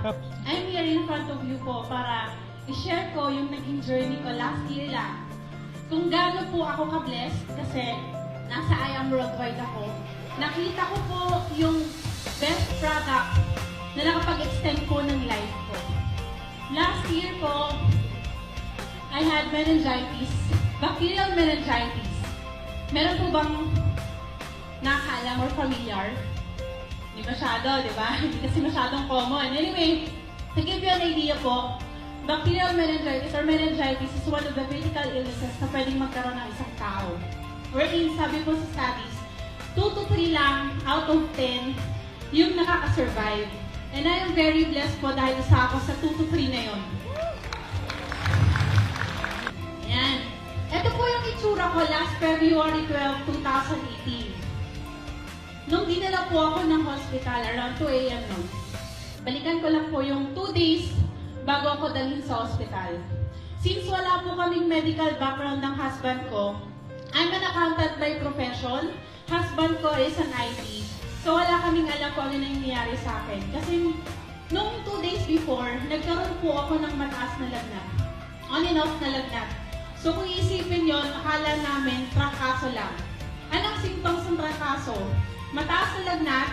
I'm here in front of you po para i-share ko yung naging journey ko last year lang. Kung gaano po ako ka-blessed kasi nasa I Am Worldwide ako. Nakita ko po yung best product na nakapag-extend po ng life ko. Last year po, I had meningitis, bacterial meningitis. Meron po bang nakakaalam or familiar? Hindi masyado, di ba? Hindi kasi masyadong common. Anyway, to give you an idea po, bacterial meningitis or meningitis is one of the critical illnesses na pwedeng magkaroon ng isang tao. Wherein, sabi po sa studies, 2 to 3 lang out of 10 yung nakaka-survive. And I am very blessed po dahil isa ako sa 2 to 3 na yun. Ayan. Ito po yung itsura ko last February 12, 2018. Nung dinala po ako ng hospital around 2 a.m. noon, balikan ko lang po yung 2 days bago ako dalhin sa hospital. Since wala po kaming medical background ng husband ko, I'm an accountant by profession. Husband ko is an IT. So wala kaming alam kung ano nangyayari sa akin. Kasi nung 2 days before, nagkaroon po ako ng mataas na lagnat. On and off na lagnat. So kung iisipin yon, akala namin trangkaso lang. Anong symptoms ng trangkaso? Mataas na lagnat,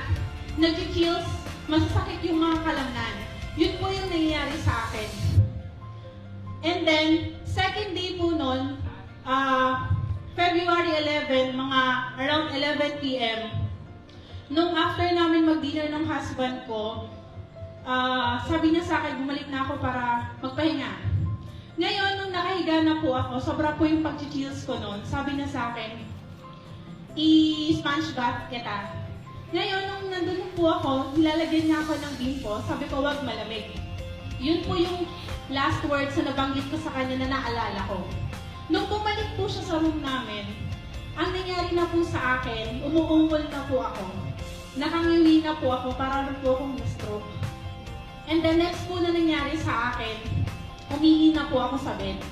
nag-chills, masasakit yung mga kalamnan. Yun po yung nangyayari sa akin. And then, second day po nun, February 11, mga around 11 p.m., nung after namin mag-dinner ng husband ko, sabi niya sa akin, bumalik na ako para magpahinga. Ngayon, nung nakahiga na po ako, sobra po yung pag-chills ko nun, sabi niya sa akin, i-sponge bath kita. Ngayon, nung nandun po ako, nilalagyan niya ako ng bimpo, sabi ko, wag malamig. Yun po yung last words na nabanggit ko sa kanya na naalala ko. Nung bumalik po siya sa room namin, ang nangyari na po sa akin, umuungol na po ako. Nakangiwi na po ako, para po akong na-stroke. And the next po na nangyari sa akin, umihi na po ako sa bed.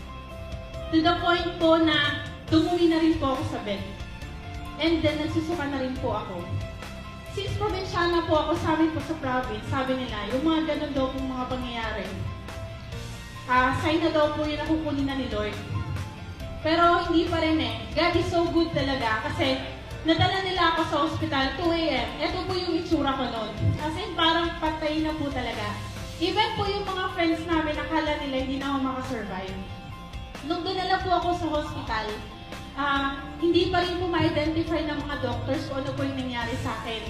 To the point po na tumuwi na rin po ako sa bed. And then, nagsusuka na rin po ako. Since probinsyana po ako sa amin po sa province, sabi nila, yung mga ganun daw pong mga pangyayari, sign na daw po yun na kukunin na ni Lord. Pero hindi pa rin eh. God is so good talaga kasi nadala nila ako sa hospital 2 a.m. Ito po yung itsura ko noon. Kasi parang patay na po talaga. Even po yung mga friends namin, akala nila hindi na ako makasurvive. Nung dinala po ako sa hospital, hindi pa rin po ma-identify ng mga doctors kung ano po yung nangyari sa akin.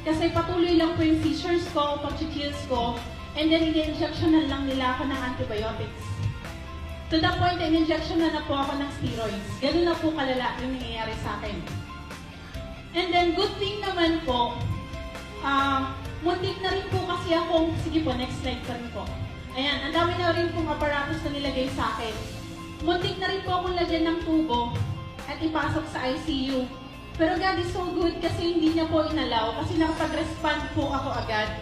Kasi patuloy lang po yung seizures ko, pag-chills ko, and then in-injectionan lang nila ako ng antibiotics. To the point na in-injection na po ako ng steroids. Ganun na po kalala yung nangyayari sa akin. And then, good thing naman po, muntik na rin po kasi akong, sige po, next slide pa rin po. Ayan, ang dami na rin pong aparatos na nilagay sa akin. Muntik na rin po akong lagyan ng tubo at ipasok sa ICU. Pero God is so good kasi hindi niya po inalaw kasi nakapag-respond po ako agad.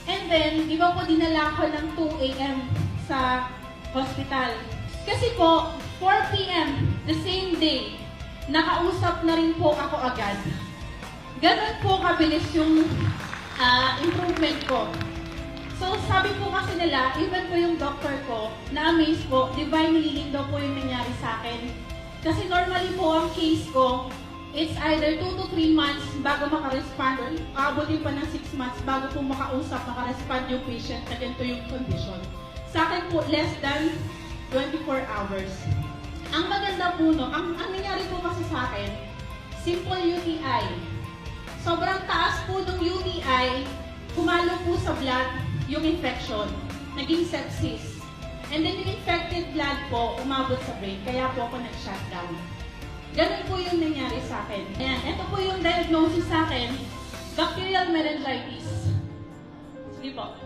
And then, di ba po dinala ako ng 2 a.m. sa hospital. Kasi po, 4 p.m. the same day, nakausap na rin po ako agad. Ganun po kabilis yung improvement ko. So, sabi po kasi nila, even po yung doctor ko, na-amaze po, divine healing daw po yung nangyari sa akin. Kasi normally po ang case ko, it's either 2 to 3 months bago makarespond or abutin pa ng 6 months bago po makausap, makarespond yung patient na ganito yung condition. Sa akin po, less than 24 hours. Ang maganda po, no, ang nangyari po kasi sa akin, simple UTI. Sobrang taas po ng UTI, kumalo po sa blood yung infection, naging sepsis. And then yung infected blood po, umabot sa brain, kaya po ako nag-shutdown. Ganun po yung nangyari sa akin. Ayan, ito po yung diagnosis sa akin, bacterial meningitis. Sige po.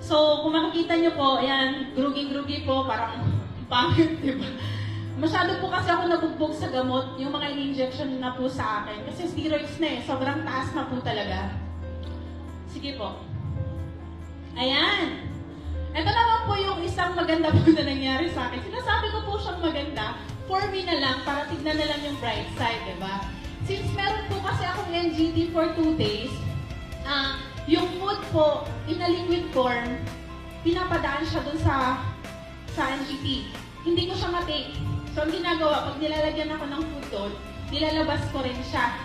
So, kung makikita nyo po, ayan, gruging-grugi po, parang pangit, diba? Masyado po kasi ako nabugbog sa gamot, yung mga in-injection na po sa akin. Kasi steroids na eh, sobrang taas na po talaga. Sige po. Ayan. Ito naman po yung isang maganda po na nangyari sa akin. Sinasabi ko po siyang maganda, for me na lang, para tignan na lang yung bright side, diba? Since meron po kasi akong NGT for 2 days, yung food po, in a liquid form, pinapadaan siya dun sa NGP. Hindi ko siya matake. So, ang ginagawa, pag nilalagyan ako ng food doon, nilalabas ko rin siya.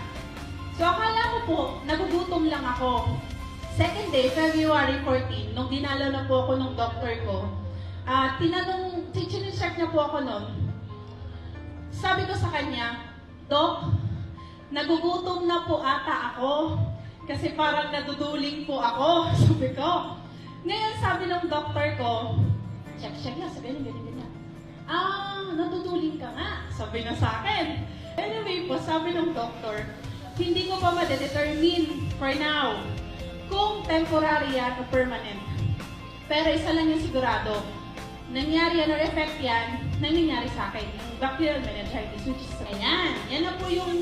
So, akala ko po, nagugutom lang ako. Second day, February 14, nung dinalo na po ako ng doctor ko, chinecheck niya po ako noon. Sabi ko sa kanya, Doc, nagugutom na po ata ako kasi parang naduduling po ako. Sabi ko. Ngayon, sabi ng doctor ko, check na, sabi niya, ganyan. Naduduling ka nga, sabi na sa akin. Anyway po, sabi ng doctor, hindi ko pa ma-determine for now kung temporary yan o permanent. Pero isa lang yung sigurado, nangyari yan or effect yan, nangyari sa akin, yung bacterial meningitis, which is, ayan, yan na po yung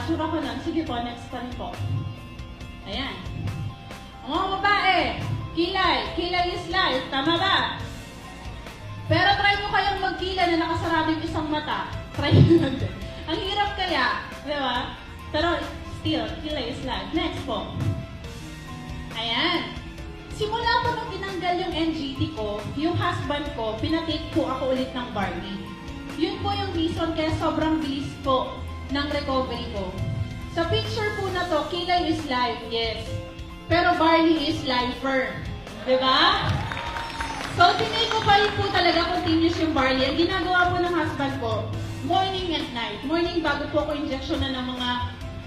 sura ko nun. Sige po, next pa rin po. Ayan. Mga babae, kilay is life, tama ba? Pero try mo kayong magkilay na nakasarado yung isang mata. Try nyo lang din. Ang hirap kaya, di ba? Pero still, kilay is life. Next po. Ayan. Simula po nung tinanggal yung NGT ko, yung husband ko, pinatake po ako ulit ng barley. Yun po yung reason kaya sobrang bilis po ng recovery ko. Sa picture po na to, kilay is life, yes. Pero barley is lifer. Diba? So, tinake ko pa rin po talaga continuous yung barley. Ang ginagawa po ng husband ko, morning and night. Morning bago po ako injection na ng mga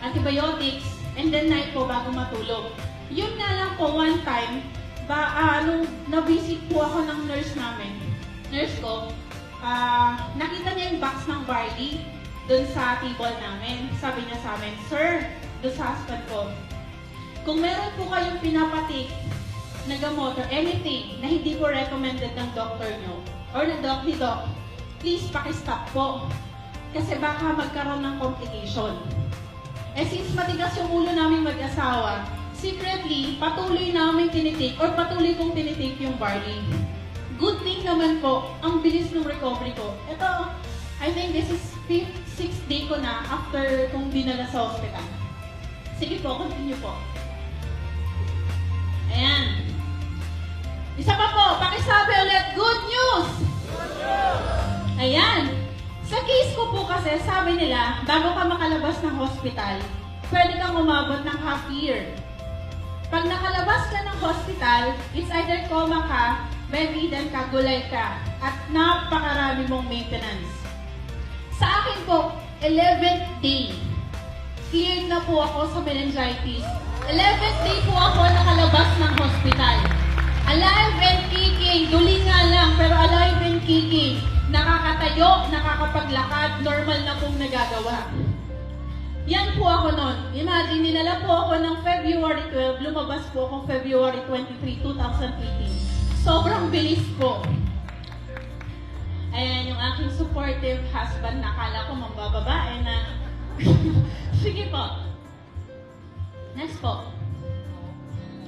antibiotics, and then night po bago matulog. Yun nga lang po, one time, nung na-visit po ako ng nurse ko, nakita niya yung box ng barley dun sa table namin. Sabi niya sa amin, Sir, dun sa husband ko, kung meron po kayong pinapatake na gamot or anything na hindi po recommended ng doctor nyo or ng doc ni doc, please pakistop po. Kasi baka magkaroon ng complication. Eh since matigas yung ulo namin mag-asawa, secretly, patuloy namin tinitake or patuloy kong tinitake yung barley. Good thing naman po, ang bilis ng recovery ko. Ito, I think this is 6th day ko na after kong dinala sa hospital. Sige po, continue po. Ayan. Isa pa po, pakisabi ulit, good news! Ayan. Sa case ko po kasi, sabi nila, bago ka makalabas ng hospital, pwede kang umabot ng half year. Pag nakalabas ka ng hospital, it's either coma ka, bedridden ka, gulay ka, at napakarami mong maintenance. Sa akin po, 11th day, cleared na po ako sa meningitis. 11th day po ako nakalabas ng hospital. Alive and kicking, duli nga lang, pero alive and kicking. Nakakatayo, nakakapaglakad, normal na pong nagagawa. Yan po ako nun. Imagine, ninala po ako ng February 12, lumabas po ako February 23, 2018. Sobrang bilis po. Ayan, yung aking supportive husband, nakala ko mambababae na. Sige po. Next po.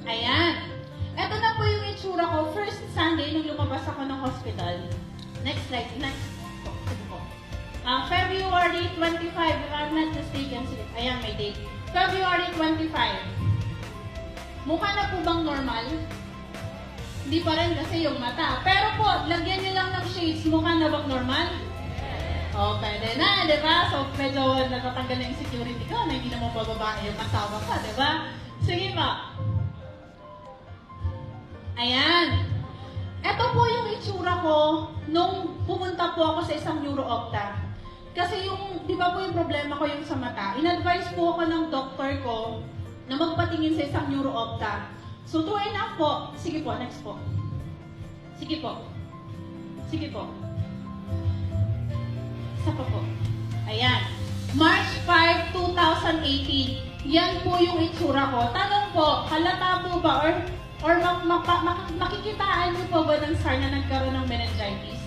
Ayan. Ito na po yung itsura ko. First Sunday, nung lumabas ako ng hospital. Next slide. Next po. Sige po. February 25, if I'm not mistaken. Ayan, may date. February 25. Mukha na po bang normal? Hindi pa rin kasi yung mata. Pero po, lagyan nyo lang ng shades. Mukha na bang normal? O, pwede na, di ba? So, medyo natatanggal na yung security ko na hindi naman bababae yung asawa ka, di ba? Sige pa. Ayan. Ito po yung itsura ko nung pumunta po ako sa isang neuro-opta. Kasi yung, di ba po yung problema ko yung sa mata, in-advise po ako ng doktor ko na magpatingin sa isang neuro-opta. So, true enough po. Sige po, next po. Sige po. Sige po. Isa pa po. Ayan. March 5, 2018. Yan po yung itsura ko. Tanong po, halata po ba or makikitaan niyo po ba ng SAR na nagkaroon ng meningitis?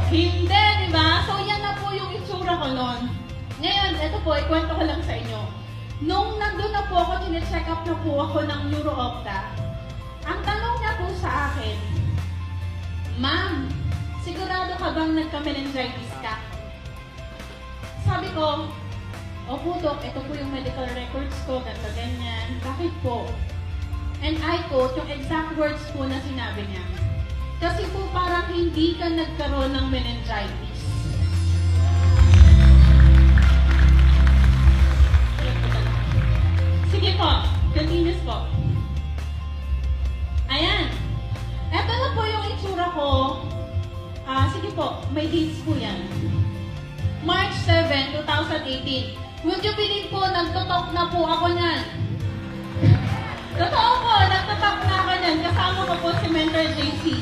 Hindi, di ba? So, yan na po yung itsura ko noon. Ngayon, ito po, ikwento ko lang sa inyo. Nung nandun na po ako, chinecheck up na po ako ng neuro-opta, ang tanong niya po sa akin, Ma'am, sigurado ka bang nagka-meningitis ka? Sabi ko, Opo, Dok, ito po yung medical records ko, ganito, ganyan. sakit po. And I quote, yung exact words po na sinabi niya. Kasi po parang hindi ka nagkaroon ng meningitis. Sige po, continuous po. Ayan. Eto na po yung itsura ko. Sige po, may dates po yan. March 7, 2018. Would you believe po, nagtotok na po ako niyan. Totoo po, nagtotok na ako niyan. Kasama ko po si Mentor JC.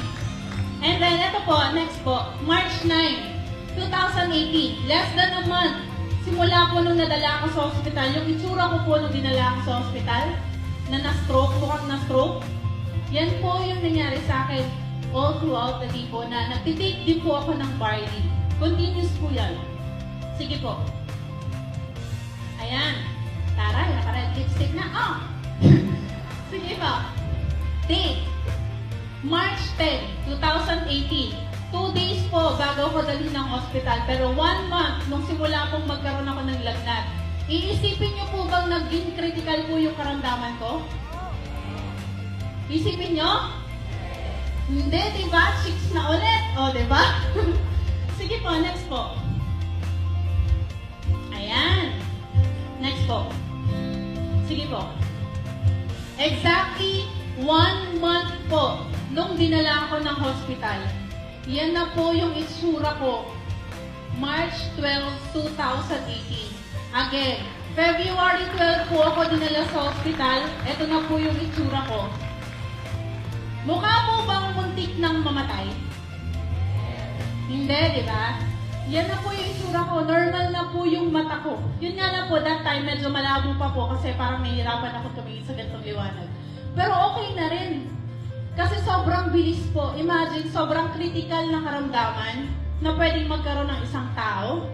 And then, ito po, next po, March 9, 2018. Less than a month. Simula po nung nadala ako sa hospital. Yung itsura ko po nung dinala ako sa hospital, na na-stroke, mukhang na-stroke. Yan po yung nangyari sa akin all throughout the day po na nagtitake din po ako ng barley. Continuous po yan. Sige po. Ayan. Taray, naka-red lipstick na. Oh! Sige po. Date. March 10, 2018. 2 days po bago ako dalhin ng hospital. Pero 1 month nung simula pong magkaroon ako ng lagnat. Iisipin niyo po bang naging critical po yung karamdaman ko? Isipin niyo? Hindi, diba? 6 na ulit. O, diba? Sige po, next po. Ayan. Next po. Sige po. Exactly 1 month po nung dinala ako ng hospital. Yan na po yung itsura ko. March 12, 2018. Again, February 12 po ako dinala sa hospital. Ito na po yung itsura ko. Mukha po bang muntik ng mamatay? Hindi, di ba? Yan na po yung itsura ko. Normal na po yung mata ko. Yun nga lang po, that time medyo malabo pa po kasi parang nahihirapan ako tumingin sa ganitong liwanag. Pero okay na rin. Kasi sobrang bilis po. Imagine, sobrang critical na karamdaman na pwedeng magkaroon ng isang tao.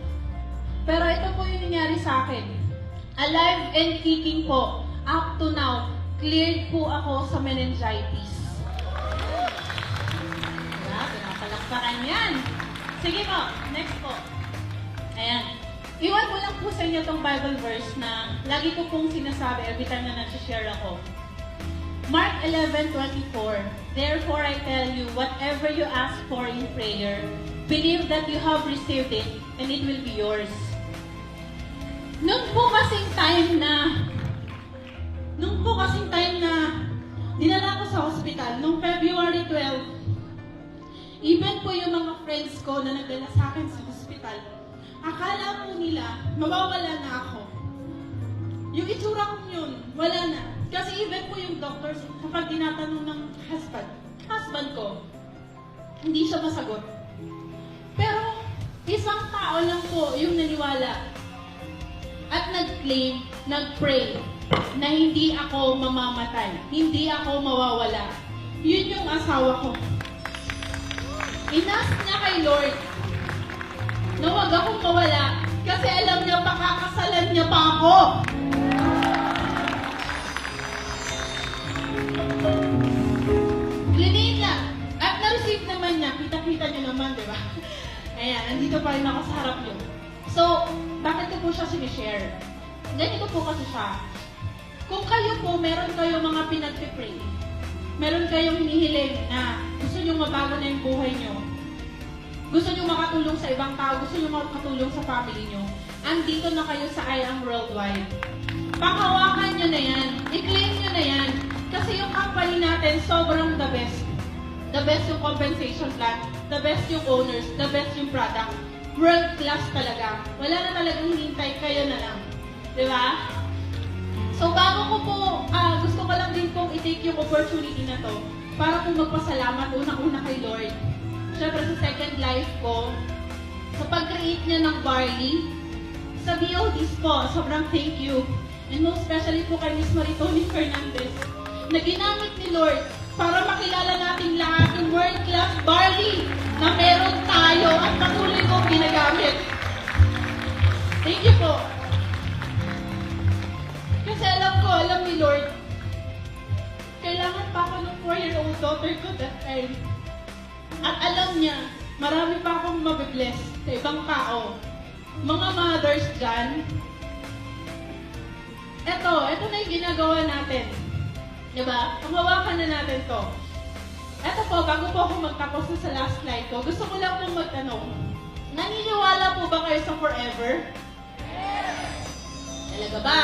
Pero ito po yung nangyari sa akin. Alive and kicking po. Up to now, cleared po ako sa meningitis. Pinapalakpakan yan. Sige po, next po. Ayan. Iwan ko lang po sa inyo itong Bible verse na lagi ko pong sinasabi every time na nag-share ako. Mark 11:24. Therefore I tell you, whatever you ask for in prayer, believe that you have received it and it will be yours. Nung po kasing time na dinala ko sa hospital, nung February 12, even po yung mga friends ko na nagdala sa akin sa hospital, akala po nila, mawawala na ako. Yung itsura ko yun, wala na. Kasi even po yung doctors, kapag tinatanong ng husband ko, hindi siya masagot. Pero, isang tao lang po yung naniwala at nag-claim, nag-pray na hindi ako mamamatay, hindi ako mawawala. Yun yung asawa ko. Inas niya kay Lord na huwag akong mawala kasi alam niya pakakasalan niya pa ako. Clean niya. At na-receive naman niya. Kita-kita niyo naman, di ba? Ayan, nandito pa rin ako sa harap niyo. So, bakit ko po siya sinishare? Ganito po kasi siya. Kung kayo po, meron kayong mga pinag-pray, meron kayong hinihiling na gusto nyo mabago na yung buhay nyo, gusto nyo makatulong sa ibang tao, gusto nyo makatulong sa family nyo, andito na kayo sa I Am Worldwide. Panghawakan nyo na yan, i-claim nyo na yan, kasi yung company natin sobrang the best. The best yung compensation plan, the best yung owners, the best yung product. World class talaga. Wala na talagang hintay, kayo na lang. Diba? So bago ko po, gusto ko lang din pong i-take yung opportunity na to para po magpasalamat unang-una kay Lord. Siyempre sa second life ko, sa pag-create niya ng barley, sa BODs po, sobrang thank you. And most especially po kay Miss Maritoni Fernandez, na ginamit ni Lord para makilala natin lahat yung world-class barley na meron tayo at patuloy kong ginagamit. Thank you po. Kasi alam ni Lord, kailangan pa ako ng 4-year-old daughter ko that time. At alam niya, marami pa akong mabibless sa ibang tao. Mga mothers dyan, Ito na yung ginagawa natin. Diba? Ang hawakan na natin to. Ito po, bago po ako magtapos na sa last slide ko, gusto ko lang pong magtanong. Naniniwala po ba kayo sa forever? Talaga ba?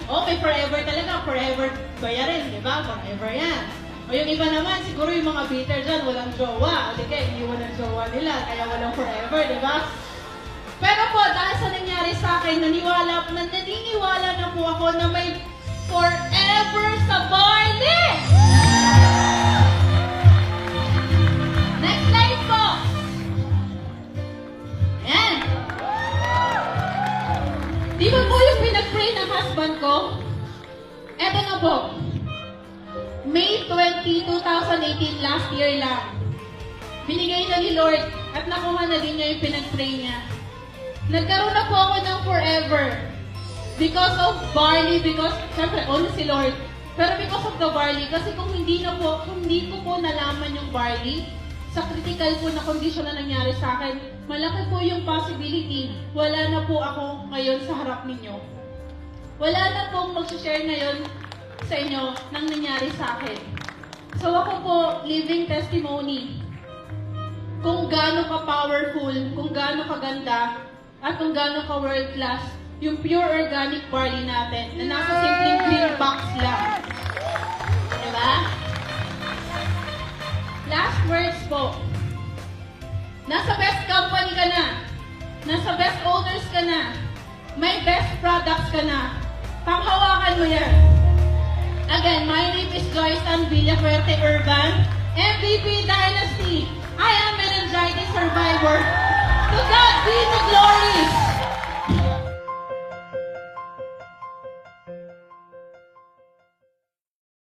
Okay, forever talaga. Forever bayarin, di ba? Forever yan. O yung iba naman, siguro yung mga bitter dyan, walang jowa. O di kaya, iniwan ang jowa nila, kaya walang forever, di ba? Pero po, dahil sa nangyari sa akin, naniniwala na po ako na may forever sa Barley! Next slide po! Ayan! Di ba po yung pinag-pray ng husband ko? Eto na po. May 20, 2018, last year lang. Binigay na ni Lord at nakuha na din niya yung pinag-pray niya. Nagkaroon na po ako ng forever. Because of barley, because, syempre, only si Lord. Pero because of the barley, kasi kung hindi ko po nalaman yung barley, sa critical po na kondisyon na nangyari sa akin, malaki po yung possibility, wala na po ako ngayon sa harap ninyo. Wala na pong mag-share ngayon sa inyo nang nangyari sa akin. So ako po, living testimony kung gaano ka-powerful, kung gaano kaganda, at kung gaano ka-world class yung pure organic barley natin na nasa simpleng green box lang. Diba? Last words po. Nasa best company ka na. Nasa best owners ka na. May best products ka na. Panghawakan mo yan. Again, my name is Joyce Ann Villafuerte Urban, MVP Dynasty. I am meningitis survivor.